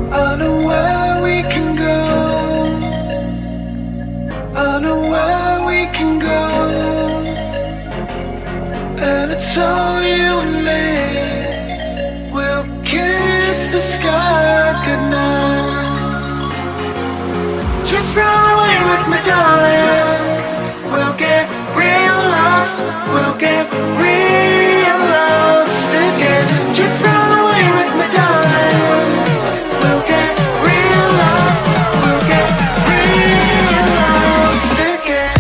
I know where we can go. I know where we can go. And it's all you and me. We'll kiss the sky goodnight. Just run away with me, darling. We'll get real lost. We'll get real lost again. Just run away with me, darling. We'll get real lost. We'll get real lost again.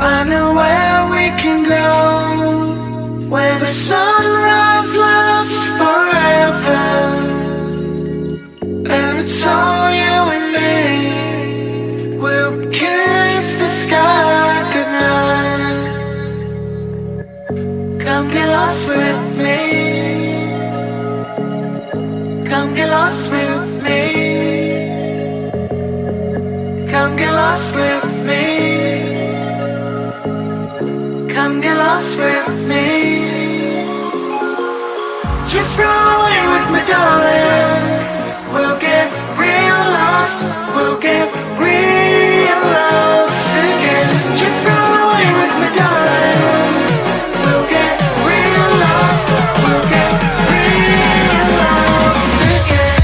I know where we can go, where the sunrise lasts forever. And it's all you and me. We'll kiss the sky goodnight. Come get lost with me. Come get lost with me. Come get lost with me. Come get lost with me. Just run away with me, darling. We'll get real lost. We'll get real lost again. Just run away with me, darling. We'll get real lost. We'll get real lost again.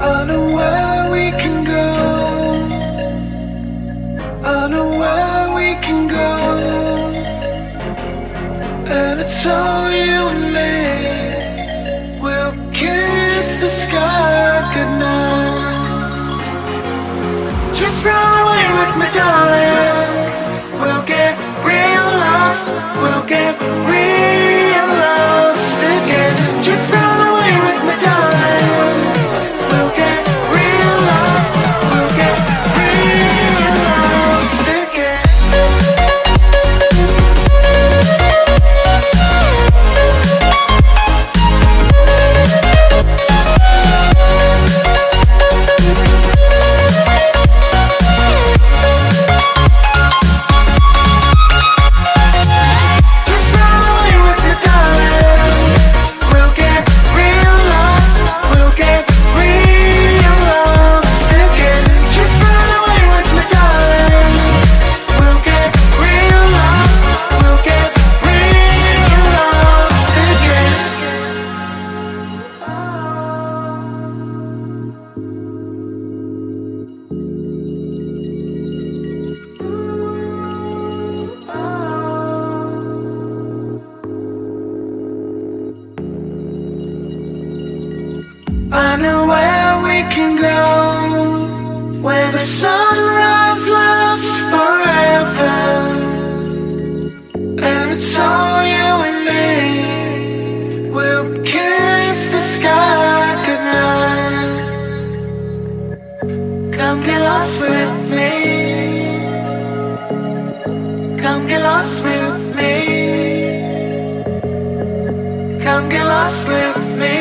I know where we can go. I know where we can go. And it's all you and me. We'll kiss the sky goodnight. Just run away with me, darling. We'll get real lost. We'll get real lost again. Just run away with me, darling. We'll get real I know where we can go, where the sunrise lasts forever, and it's all you and me. We'll kiss the sky goodnight. Come get lost with me. Come get lost with me. Come get lost with me.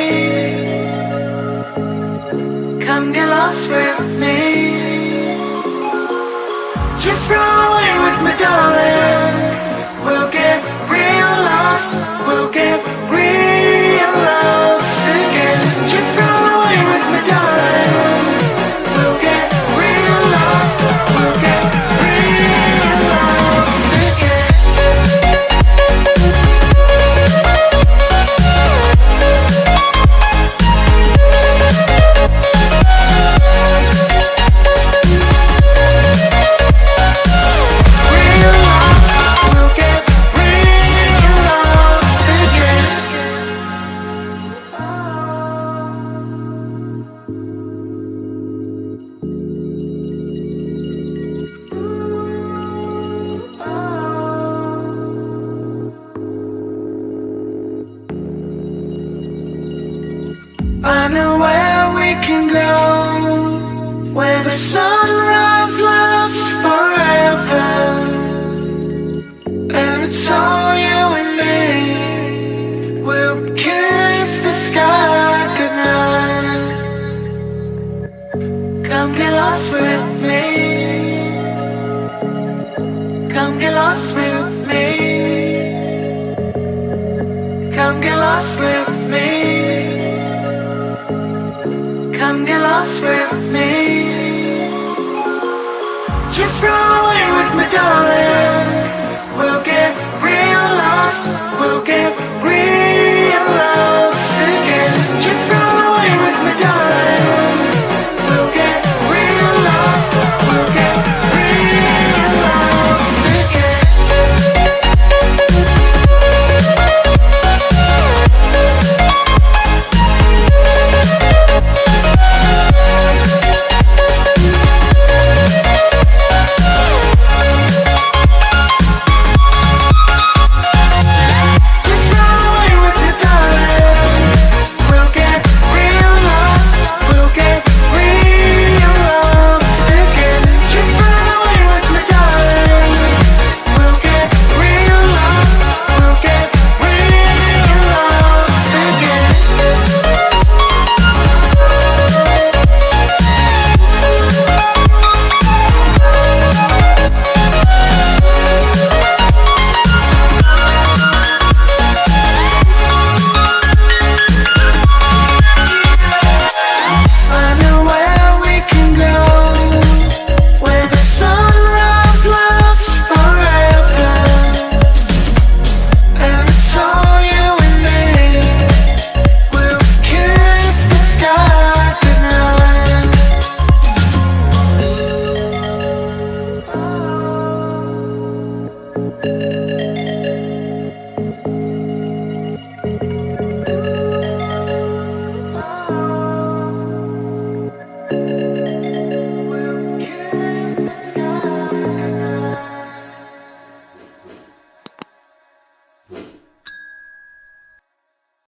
Come get lost with me. Just run away with me, darling. We'll get real lost. We'll get real lost again. Just run away with me, darling. We'll get real lost. We'll get real lost again. I know where we can go, where the sunrise lasts forever, and it's all you and me. We'll kiss the sky goodnight. Come get lost with me. Come get lost with me. Come get lost with me. Come get lost with me. Just run away with me, darling. We'll get real lost. We'll get